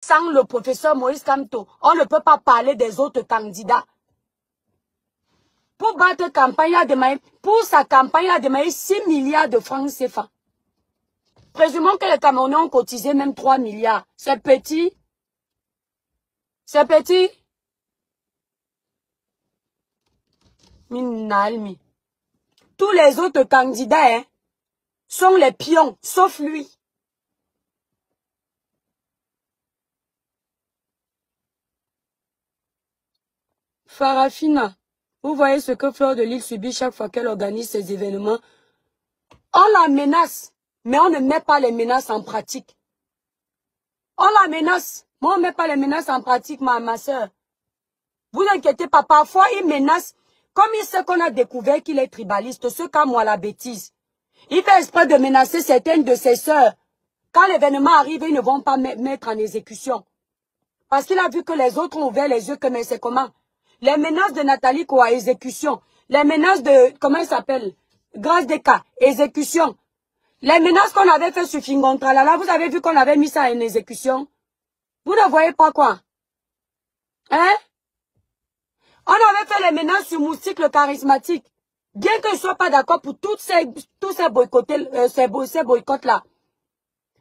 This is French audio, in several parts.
Sans le professeur Moïse Kamto, on ne peut pas parler des autres candidats. Pour battre campagne, pour sa campagne, il a demandé 6 milliards de francs CFA. Présumons que les Camerounais ont cotisé même 3 milliards. C'est petit. C'est petit. Minalmi. Tous les autres candidats sont les pions, sauf lui. Farafina, vous voyez ce que Fleur de Lille subit chaque fois qu'elle organise ces événements. On la menace, mais on ne met pas les menaces en pratique. On la menace, mais on ne met pas les menaces en pratique, ma soeur. Vous n'inquiétez pas, parfois il menace, comme il sait qu'on a découvert qu'il est tribaliste, ce cas moi la bêtise. Il fait exprès de menacer certaines de ses sœurs. Quand l'événement arrive, ils ne vont pas mettre en exécution. Parce qu'il a vu que les autres ont ouvert les yeux, que mais c'est comment? Les menaces de Nathalie Koa, exécution. Les menaces de, comment il s'appelle? Grâce des cas, exécution. Les menaces qu'on avait fait sur Fingontra, là, vous avez vu qu'on avait mis ça en exécution. Vous ne voyez pas quoi? Hein? On avait fait les menaces sur Moustique le charismatique. Bien que je ne sois pas d'accord pour tous ces boycotts-là.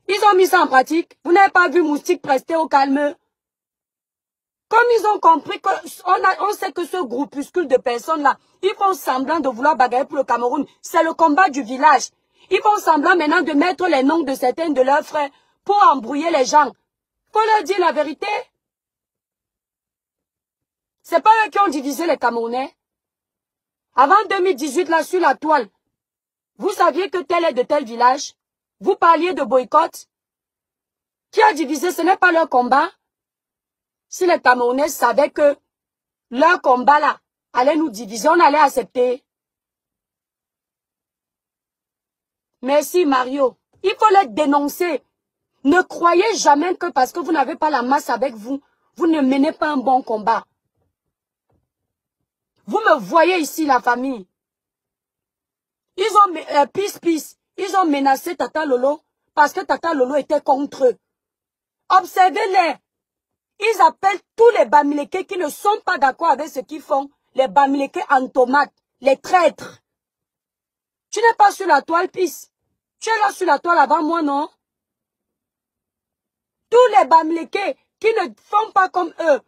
Ils ont mis ça en pratique. Vous n'avez pas vu Moustique prester au calme. Comme ils ont compris on sait que ce groupuscule de personnes-là, ils font semblant de vouloir bagarrer pour le Cameroun. C'est le combat du village. Ils font semblant maintenant de mettre les noms de certains de leurs frères pour embrouiller les gens. Faut leur dire la vérité. C'est pas eux qui ont divisé les Camerounais. Avant 2018, là, sur la toile, vous saviez que tel est de tel village. Vous parliez de boycott. Qui a divisé, ce n'est pas leur combat. Si les Camerounais savaient que leur combat là allait nous diviser, on allait accepter. Merci Mario. Il faut les dénoncer. Ne croyez jamais que parce que vous n'avez pas la masse avec vous, vous ne menez pas un bon combat. Vous me voyez ici, la famille. Ils ont, peace, ils ont menacé Tata Lolo parce que Tata Lolo était contre eux. Observez-les. Ils appellent tous les Bamileke qui ne sont pas d'accord avec ce qu'ils font, les Bamileke en tomates, les traîtres. Tu n'es pas sur la toile, Pisse. Tu es là sur la toile avant moi, non? Tous les Bamileke qui ne font pas comme eux,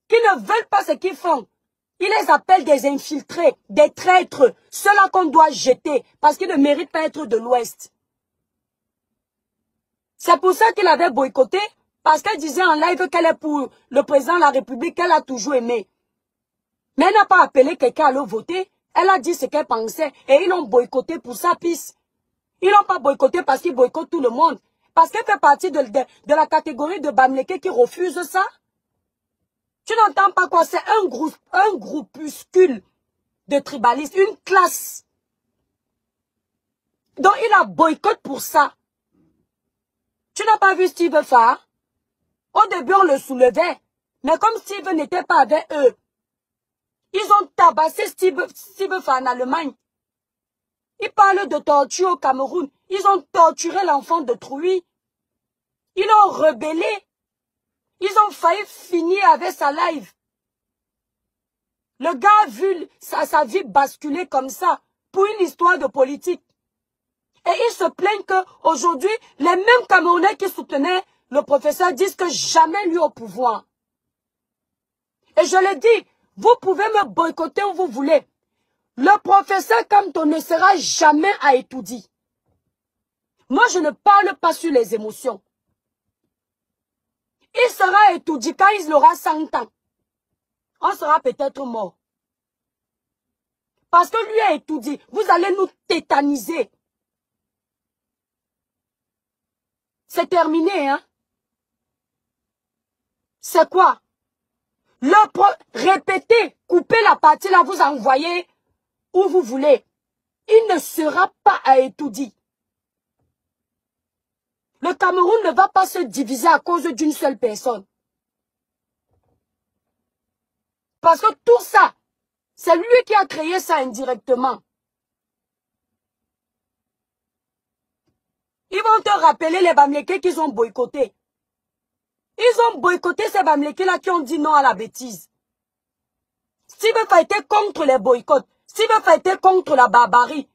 qui ne veulent pas ce qu'ils font, ils les appellent des infiltrés, des traîtres, ceux-là qu'on doit jeter, parce qu'ils ne méritent pas d'être de l'Ouest. C'est pour ça qu'il avait boycotté. Parce qu'elle disait en live qu'elle est pour le président de la République, qu'elle a toujours aimé. Mais elle n'a pas appelé quelqu'un à le voter. Elle a dit ce qu'elle pensait. Et ils l'ont boycotté pour sa piste. Ils l'ont pas boycotté parce qu'ils boycottent tout le monde. Parce qu'elle fait partie de la catégorie de Bamileke qui refuse ça. Tu n'entends pas quoi? C'est un groupuscule de tribalistes. Une classe. Donc il a boycotté pour ça. Tu n'as pas vu Steve Farr? Au début, on le soulevait. Mais comme Steve n'était pas avec eux, ils ont tabassé Steve Farr en Allemagne. Ils parlent de torture au Cameroun. Ils ont torturé l'enfant de Trouy. Ils l'ont rebellé. Ils ont failli finir avec sa live. Le gars a vu sa vie basculer comme ça pour une histoire de politique. Et ils se plaignent qu'aujourd'hui, les mêmes Camerounais qui soutenaient le professeur disent que jamais lui au pouvoir. Et je le dis, vous pouvez me boycotter où vous voulez. Le professeur Kamto ne sera jamais à étudier. Moi, je ne parle pas sur les émotions. Il sera étudié quand il aura 100 ans. On sera peut-être mort. Parce que lui a étudié. Vous allez nous tétaniser. C'est terminé, hein? C'est quoi? Répétez, coupez la partie là, vous envoyez où vous voulez. Il ne sera pas à étudier. Le Cameroun ne va pas se diviser à cause d'une seule personne. Parce que tout ça, c'est lui qui a créé ça indirectement. Ils vont te rappeler les Bamileke qu'ils ont boycotté. Ils ont boycotté ces Bamileke-là qui ont dit non à la bêtise. Steve Fa était contre les boycotts. Steve Fa était contre la barbarie.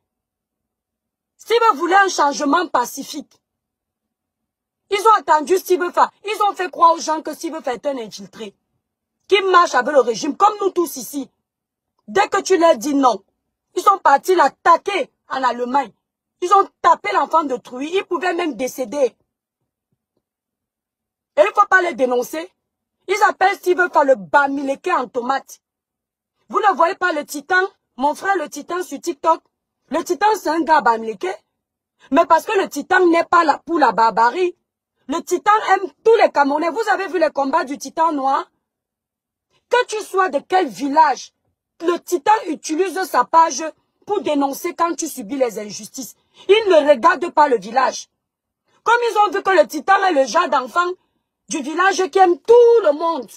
Steve voulait un changement pacifique. Ils ont attendu Steve Fa. Ils ont fait croire aux gens que Steve Fa est un infiltré. Qui marche avec le régime, comme nous tous ici. Dès que tu leur dis non, ils sont partis l'attaquer en Allemagne. Ils ont tapé l'enfant de Trouy. Ils pouvaient même décéder. Et il ne faut pas les dénoncer. Ils appellent Steve Fa le Bamileke en tomate. Vous ne voyez pas le titan, mon frère le titan sur TikTok. Le titan c'est un gars Bamileke. Mais parce que le titan n'est pas là pour la barbarie. Le titan aime tous les Camerounais. Vous avez vu les combats du titan noir? Que tu sois de quel village, le titan utilise sa page pour dénoncer quand tu subis les injustices. Il ne regarde pas le village. Comme ils ont vu que le titan est le genre d'enfant du village qui aime tout le monde.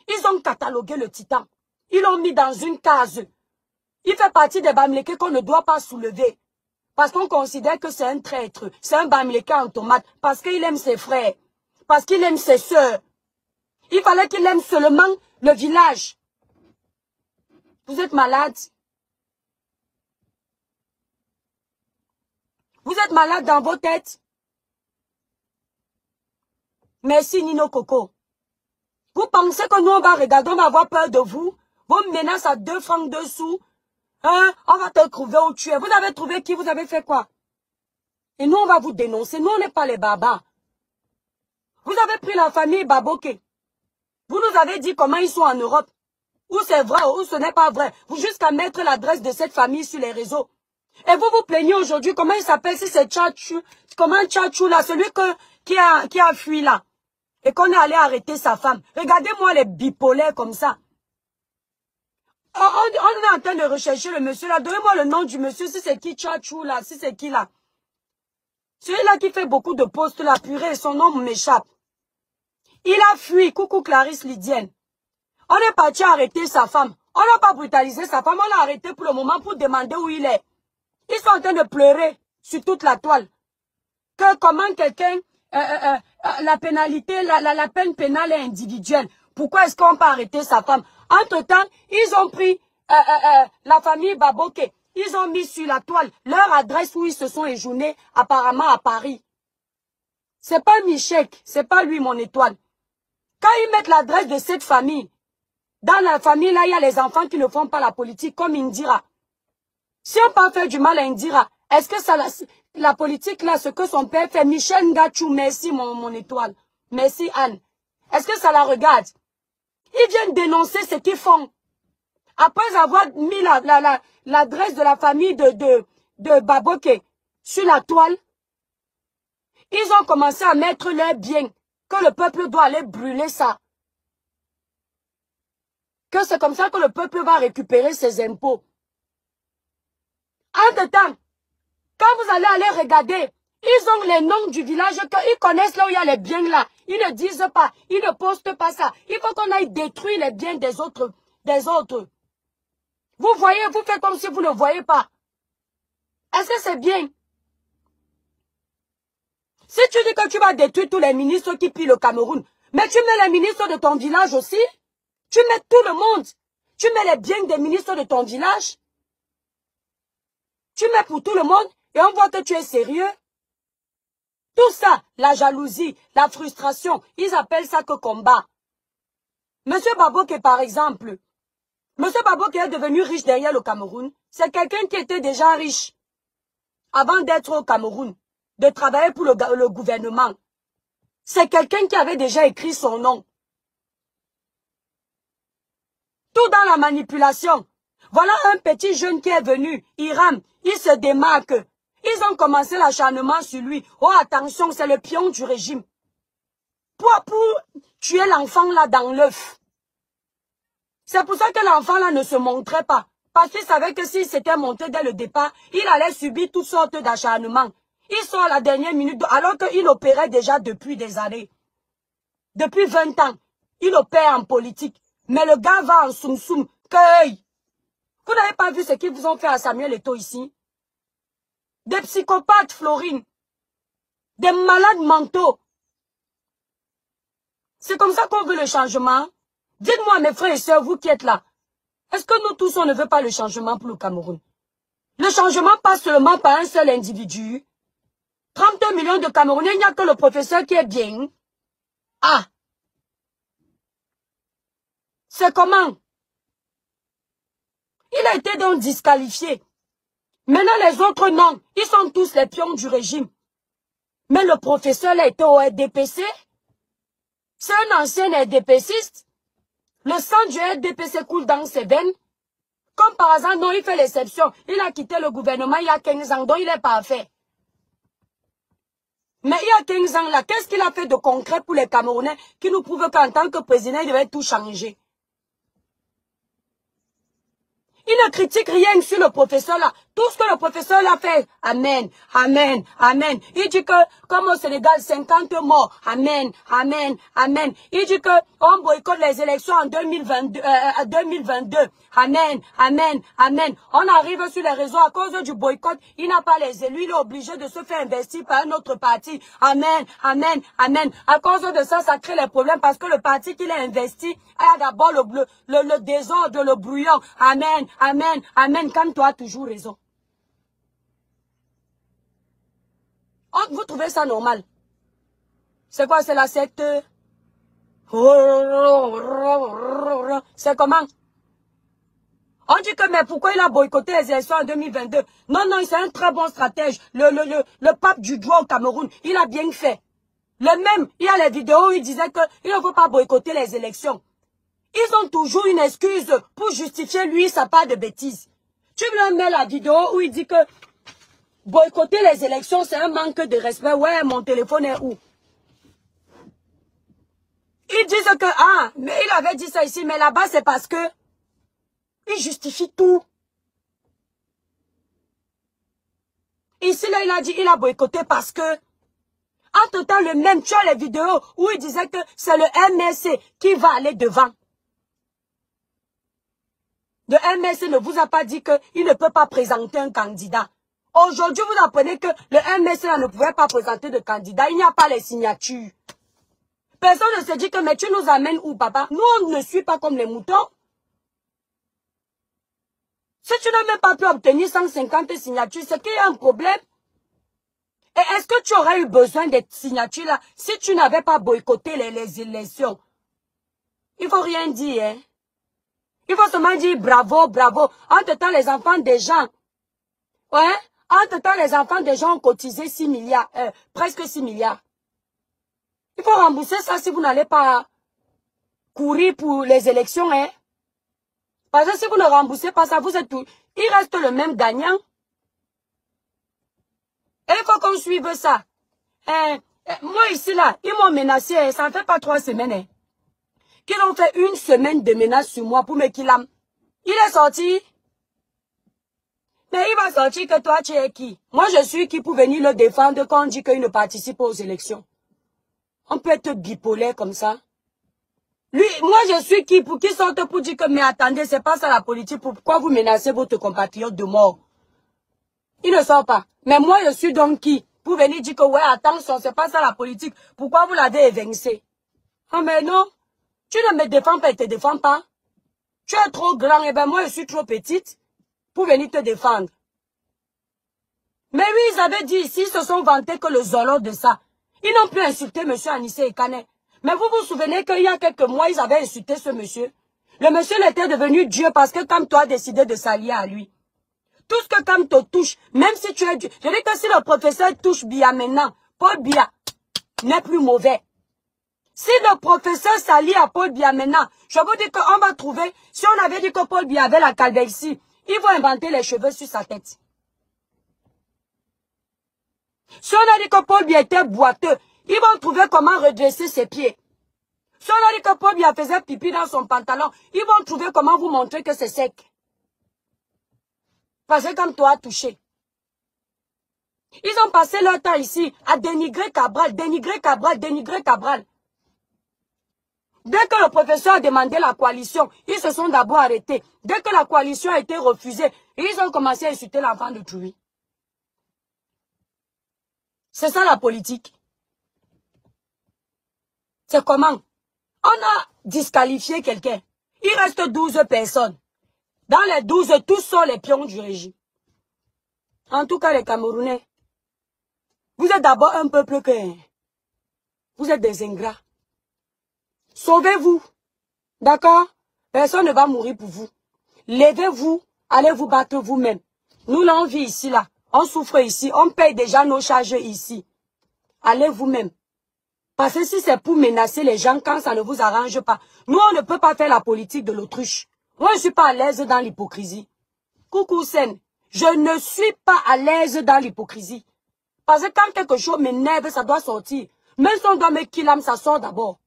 Ils ont catalogué le titan. Ils l'ont mis dans une case. Il fait partie des Bamileke qu'on ne doit pas soulever. Parce qu'on considère que c'est un traître. C'est un Bamileke en tomate. Parce qu'il aime ses frères. Parce qu'il aime ses sœurs. Il fallait qu'il aime seulement le village. Vous êtes malade. Vous êtes malade dans vos têtes. Merci Nino Coco. Vous pensez que nous on va regarder, on va avoir peur de vous? Vos menaces à 2 francs 2 sous. Hein? On va te trouver où tu es. Vous avez trouvé qui? Vous avez fait quoi? Et nous on va vous dénoncer. Nous on n'est pas les barbares. Vous avez pris la famille Baboke. Vous nous avez dit comment ils sont en Europe. Où c'est vrai ou ce n'est pas vrai. Vous jusqu'à mettre l'adresse de cette famille sur les réseaux. Et vous vous plaignez aujourd'hui. Comment il s'appelle? Si c'est Tchatchou. Comment Tchatchou là? Celui qui a fui là. Et qu'on est allé arrêter sa femme. Regardez-moi les bipolaires comme ça. On est en train de rechercher le monsieur là. Donnez-moi le nom du monsieur. Si c'est qui Tchatchou là. Si c'est qui là. Celui-là qui fait beaucoup de postes là. Purée, son nom m'échappe. Il a fui. Coucou Clarisse Lydienne. On est parti arrêter sa femme. On n'a pas brutalisé sa femme. On l'a arrêté pour le moment pour demander où il est. Ils sont en train de pleurer sur toute la toile. Que comment quelqu'un... la pénalité, la peine pénale est individuelle. Pourquoi est-ce qu'on peut arrêter sa femme? Entre-temps, ils ont pris la famille Baboke. Ils ont mis sur la toile leur adresse où ils se sont éjournés, apparemment à Paris. C'est pas Michek, c'est pas lui mon étoile. Quand ils mettent l'adresse de cette famille, dans la famille là, il y a les enfants qui ne font pas la politique, comme Indira. Si on peut faire du mal à Indira, est-ce que ça, la politique là, ce que son père fait, Michel Ngachou, merci mon étoile, merci Anne, est-ce que ça la regarde? Ils viennent dénoncer ce qu'ils font. Après avoir mis l'adresse de la famille de Baboke sur la toile, ils ont commencé à mettre leurs biens, que le peuple doit aller brûler ça. Que c'est comme ça que le peuple va récupérer ses impôts. Entre-temps, quand vous allez regarder, ils ont les noms du village, qu'ils connaissent là où il y a les biens là. Ils ne disent pas, ils ne postent pas ça. Il faut qu'on aille détruire les biens des autres. Vous voyez, vous faites comme si vous ne voyez pas. Est-ce que c'est bien? Si tu dis que tu vas détruire tous les ministres qui pillent le Cameroun, mais tu mets les ministres de ton village aussi, tu mets tout le monde, tu mets les biens des ministres de ton village, tu mets pour tout le monde et on voit que tu es sérieux. Tout ça, la jalousie, la frustration, ils appellent ça que combat. Monsieur Baboke, par exemple, Monsieur Baboke est devenu riche derrière le Cameroun. C'est quelqu'un qui était déjà riche avant d'être au Cameroun, de travailler pour le gouvernement. C'est quelqu'un qui avait déjà écrit son nom. Tout dans la manipulation. Voilà un petit jeune qui est venu, Hiram, il se démarque. Ils ont commencé l'acharnement sur lui. Oh attention, c'est le pion du régime. Pour tuer l'enfant là dans l'œuf. C'est pour ça que l'enfant là ne se montrait pas. Parce qu'il savait que s'il s'était monté dès le départ, il allait subir toutes sortes d'acharnements. Il sort à la dernière minute, alors qu'il opérait déjà depuis des années. Depuis 20 ans, il opère en politique. Mais le gars va en soum-soum. Vous n'avez pas vu ce qu'ils vous ont fait à Samuel Eto'o ici? Des psychopathes, Florine. Des malades mentaux. C'est comme ça qu'on veut le changement. Dites-moi, mes frères et sœurs, vous qui êtes là, est-ce que nous tous, on ne veut pas le changement pour le Cameroun? Le changement passe seulement par un seul individu. 32 millions de Camerounais, il n'y a que le professeur qui est bien. Ah! C'est comment? Il a été donc disqualifié. Maintenant, les autres, non. Ils sont tous les pions du régime. Mais le professeur a été au RDPC. C'est un ancien RDPCiste. Le sang du RDPC coule dans ses veines. Comme par hasard, non, il fait l'exception. Il a quitté le gouvernement il y a 15 ans, donc il est parfait. Mais il y a 15 ans là, qu'est-ce qu'il a fait de concret pour les Camerounais qui nous prouve qu'en tant que président, il devait tout changer? Il ne critique rien sur le professeur là. Tout ce que le professeur l'a fait, amen, amen, amen. Il dit que, comme au Sénégal, 50 morts, amen, amen, amen. Il dit que on boycotte les élections en 2022, amen, amen, amen. On arrive sur les réseaux à cause du boycott, il n'a pas les élus, il est obligé de se faire investir par un autre parti, amen, amen, amen. À cause de ça, ça crée les problèmes parce que le parti qu'il a investi a d'abord le désordre, le brouillon, amen, amen, amen, comme toi, toujours raison. Oh, vous trouvez ça normal? C'est quoi, c'est la secte? C'est comment? On dit que, mais pourquoi il a boycotté les élections en 2022? Non, non, c'est un très bon stratège. Le pape du droit au Cameroun, il a bien fait. Le même, il y a les vidéos où il disait qu'il ne faut pas boycotter les élections. Ils ont toujours une excuse pour justifier lui sa part de bêtises. Tu me mets la vidéo où il dit que boycotter les élections, c'est un manque de respect. Ouais, mon téléphone est où? Ils disent que, ah, mais il avait dit ça ici, mais là-bas, c'est parce que il justifie tout. Ici, là, il a dit, il a boycotté parce que, entre-temps, le même, tu as les vidéos où il disait que c'est le MSC qui va aller devant. Le MSC ne vous a pas dit qu'il ne peut pas présenter un candidat. Aujourd'hui, vous apprenez que le MSC ne pouvait pas présenter de candidat. Il n'y a pas les signatures. Personne ne se dit que, mais tu nous amènes où, papa? Nous, on ne suit pas comme les moutons. Si tu n'as même pas pu obtenir 150 signatures, c'est qu'il y a un problème. Et est-ce que tu aurais eu besoin de signatures là si tu n'avais pas boycotté les élections? Il ne faut rien dire, hein. Il faut seulement dire bravo, bravo. Entre-temps, les enfants des gens, ouais, entre-temps, les enfants des gens ont cotisé 6 milliards, presque 6 milliards. Il faut rembourser ça si vous n'allez pas courir pour les élections, hein. Parce que si vous ne remboursez pas ça, vous êtes tout. Il reste le même gagnant. Et il faut qu'on suive ça. Moi ici, là, ils m'ont menacé, ça ne fait pas 3 semaines. Hein. Qu'ils ont fait 1 semaine de menace sur moi pour me qu'il a. Il est sorti. Mais il va sortir que toi, tu es qui? Moi, je suis qui pour venir le défendre quand on dit qu'il ne participe pas aux élections? On peut être bipolaire comme ça. Lui, moi, je suis qui pour qu'il sorte pour dire que, mais attendez, c'est pas ça la politique. Pourquoi vous menacez votre compatriote de mort? Il ne sort pas. Mais moi, je suis donc qui pour venir dire que, ouais, attention, c'est pas ça la politique. Pourquoi vous l'avez évincé? Ah, mais non. Tu ne me défends pas et te défends pas. Tu es trop grand, et ben moi, je suis trop petite pour venir te défendre. Mais oui, ils avaient dit ici, ils se sont vantés que le zolo de ça. Ils n'ont plus insulté M. Anissé Ekane. Mais vous vous souvenez qu'il y a quelques mois, ils avaient insulté ce monsieur. Le monsieur était devenu Dieu parce que Kamto a décidé de s'allier à lui. Tout ce que Kamto touche, même si tu es Dieu. Je dis que si le professeur touche Biya maintenant, Paul Biya n'est plus mauvais. Si le professeur s'allie à Paul Biya maintenant, je vous dis qu'on va trouver, si on avait dit que Paul Biya avait la calvexie, ils vont inventer les cheveux sur sa tête. Si on a dit que Paul Biya était boiteux, ils vont trouver comment redresser ses pieds. Si on a dit que Paul Biya faisait pipi dans son pantalon, ils vont trouver comment vous montrer que c'est sec. Parce que comme toi a touché. Ils ont passé leur temps ici à dénigrer Cabral, dénigrer Cabral, dénigrer Cabral. Dès que le professeur a demandé la coalition, ils se sont d'abord arrêtés. Dès que la coalition a été refusée, ils ont commencé à insulter l'enfant de Trouy. C'est ça la politique. C'est comment? On a disqualifié quelqu'un. Il reste 12 personnes. Dans les 12, tous sont les pions du régime. En tout cas, les Camerounais, vous êtes d'abord un peuple que... Vous êtes des ingrats. Sauvez-vous. D'accord? Personne ne va mourir pour vous. Levez-vous, allez vous battre vous-même. Nous, là, on vit ici, là. On souffre ici. On paye déjà nos charges ici. Allez vous-même. Parce que si c'est pour menacer les gens quand ça ne vous arrange pas, nous, on ne peut pas faire la politique de l'autruche. Moi, je ne suis pas à l'aise dans l'hypocrisie. Coucou Sen, je ne suis pas à l'aise dans l'hypocrisie. Parce que quand quelque chose m'énerve, ça doit sortir. Même si on doit me killer, ça sort d'abord.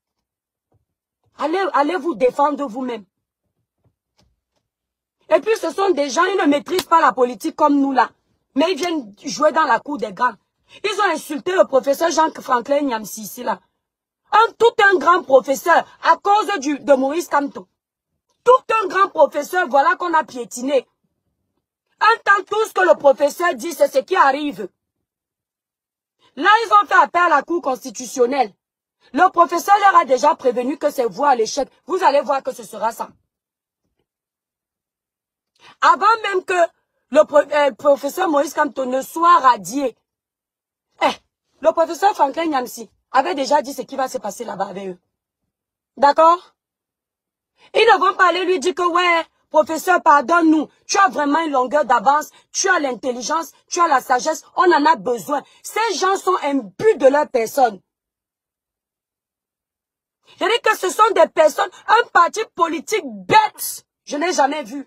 Allez vous défendre vous-même. Et puis, ce sont des gens, ils ne maîtrisent pas la politique comme nous là. Mais ils viennent jouer dans la cour des grands. Ils ont insulté le professeur Jean-Franklin Nyamsi ici là. Tout un grand professeur à cause de Maurice Kamto. Tout un grand professeur, voilà qu'on a piétiné. Entend tout ce que le professeur dit, c'est ce qui arrive. Là, ils ont fait appel à la Cour constitutionnelle. Le professeur leur a déjà prévenu que c'est voie à l'échec. Vous allez voir que ce sera ça. Avant même que le professeur Maurice Kamto ne soit radié, le professeur Franklin Nyamsi avait déjà dit ce qui va se passer là-bas avec eux. D'accord? Ils ne vont pas aller lui dire que, ouais, professeur, pardonne-nous, tu as vraiment une longueur d'avance, tu as l'intelligence, tu as la sagesse, on en a besoin. Ces gens sont imbus de leur personne. Je dis que ce sont des personnes, un parti politique bête, je n'ai jamais vu.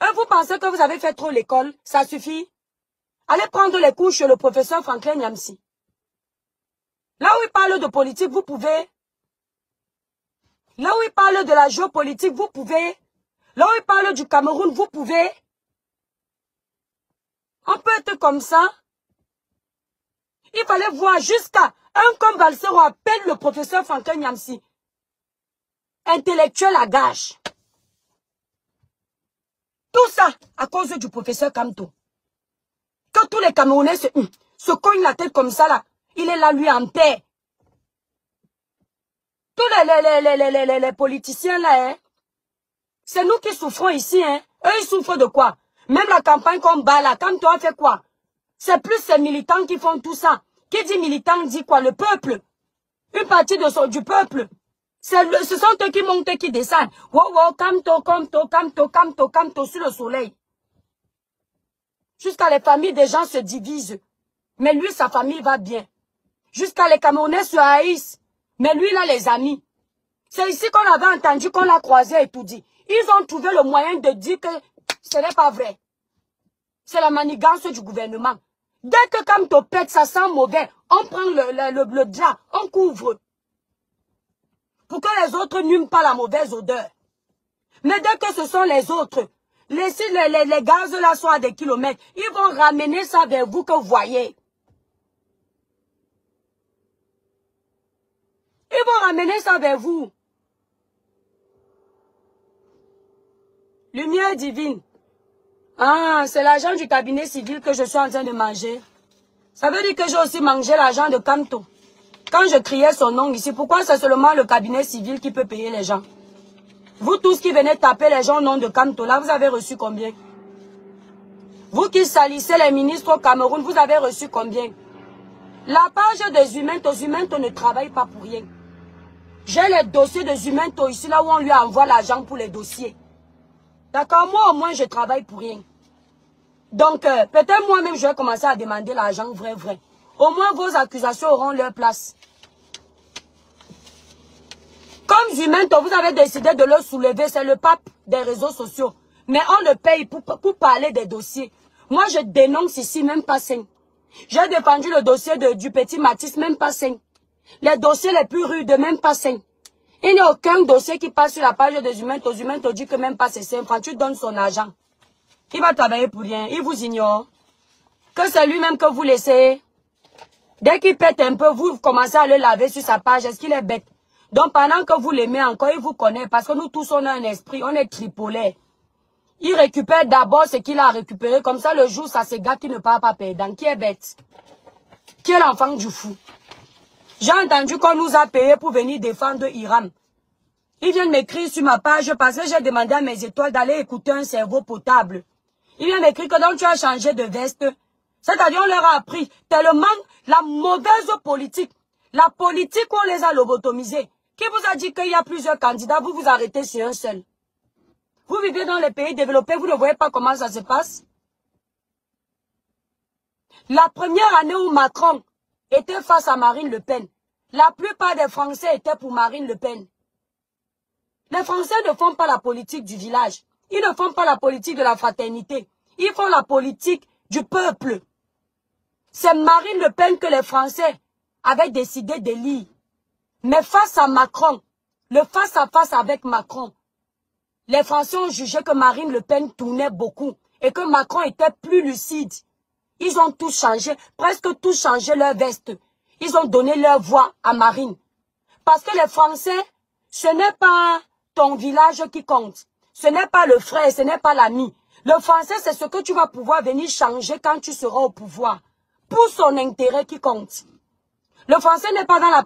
Et vous pensez que vous avez fait trop l'école, ça suffit? Allez prendre les cours chez le professeur Franklin Nyamsi. Là où il parle de politique, vous pouvez. Là où il parle de la géopolitique, vous pouvez. Là où il parle du Cameroun, vous pouvez. On peut être comme ça. Il fallait voir jusqu'à un comme Valsero appelle le professeur Franklin Nyamsi. Intellectuel à gage. Tout ça à cause du professeur Kamto. Que tous les Camerounais se cognent la tête comme ça là. Il est là lui en paix. Tous les politiciens là, hein, c'est nous qui souffrons ici. Hein. Eux, ils souffrent de quoi? Même la campagne qu'on bat là, Kamto a fait quoi? C'est plus ces militants qui font tout ça. Qui dit militant dit quoi? Le peuple. Une partie du peuple. Ce sont eux qui montent et qui descendent. Wow, wow, Kamto sur le soleil. Jusqu'à les familles des gens se divisent. Mais lui, sa famille va bien. Jusqu'à les Camerounais se haïssent. Mais lui, il a les amis. C'est ici qu'on avait entendu, qu'on l'a croisé et tout dit. Ils ont trouvé le moyen de dire que ce n'est pas vrai. C'est la manigance du gouvernement. Dès que Kamto pète, ça sent mauvais. On prend le drap, on couvre. Pour que les autres n'hument pas la mauvaise odeur. Mais dès que ce sont les autres, laissez les gaz là sont à des kilomètres, ils vont ramener ça vers vous que vous voyez. Ils vont ramener ça vers vous. Lumière divine. Ah, c'est l'argent du cabinet civil que je suis en train de manger. Ça veut dire que j'ai aussi mangé l'argent de Kamto. Quand je criais son nom ici, pourquoi c'est seulement le cabinet civil qui peut payer les gens? Vous tous qui venez taper les gens au nom de Kamto, là, vous avez reçu combien? Vous qui salissez les ministres au Cameroun, vous avez reçu combien? La page des Humanto ne travaille pas pour rien. J'ai les dossiers des Humanto ici, là où on lui envoie l'argent pour les dossiers. D'accord? Moi, au moins, je travaille pour rien. Donc, peut-être moi-même, je vais commencer à demander l'argent vrai. Au moins, vos accusations auront leur place. Comme Humanto, vous avez décidé de le soulever, c'est le pape des réseaux sociaux. Mais on le paye pour parler des dossiers. Moi, je dénonce ici, même pas 5. J'ai défendu le dossier du petit Matisse, même pas 5. Les dossiers les plus rudes, même pas 5. Il n'y a aucun dossier qui passe sur la page des Humanto. Humanto dit que même pas c'est 5 francs. Tu donnes son argent. Il va travailler pour rien. Il vous ignore. Que c'est lui-même que vous laissez. Dès qu'il pète un peu, vous commencez à le laver sur sa page. Est-ce qu'il est bête? Donc pendant que vous l'aimez encore, il vous connaît. Parce que nous tous, on a un esprit. On est tripolés. Il récupère d'abord ce qu'il a récupéré. Comme ça, le jour, ça se gâte, il ne part pas perdant. Qui est bête? Qui est l'enfant du fou? J'ai entendu qu'on nous a payé pour venir défendre Iran. Ils viennent m'écrire sur ma page parce que j'ai demandé à mes étoiles d'aller écouter un cerveau potable. Ils viennent m'écrire que donc tu as changé de veste. C'est-à-dire on leur a appris tellement la mauvaise politique. La politique où on les a lobotomisés. Qui vous a dit qu'il y a plusieurs candidats, vous vous arrêtez sur un seul. Vous vivez dans les pays développés, vous ne voyez pas comment ça se passe. La première année où Macron était face à Marine Le Pen, la plupart des Français étaient pour Marine Le Pen. Les Français ne font pas la politique du village. Ils ne font pas la politique de la fraternité. Ils font la politique du peuple. C'est Marine Le Pen que les Français avaient décidé d'élire. Mais face à Macron, le face-à-face avec Macron, les Français ont jugé que Marine Le Pen tournait beaucoup et que Macron était plus lucide. Ils ont tout changé, presque tout changé leur veste. Ils ont donné leur voix à Marine. Parce que les Français, ce n'est pas ton village qui compte. Ce n'est pas le frère, ce n'est pas l'ami. Le Français, c'est ce que tu vas pouvoir venir changer quand tu seras au pouvoir. Pour son intérêt qui compte. Le Français n'est pas dans la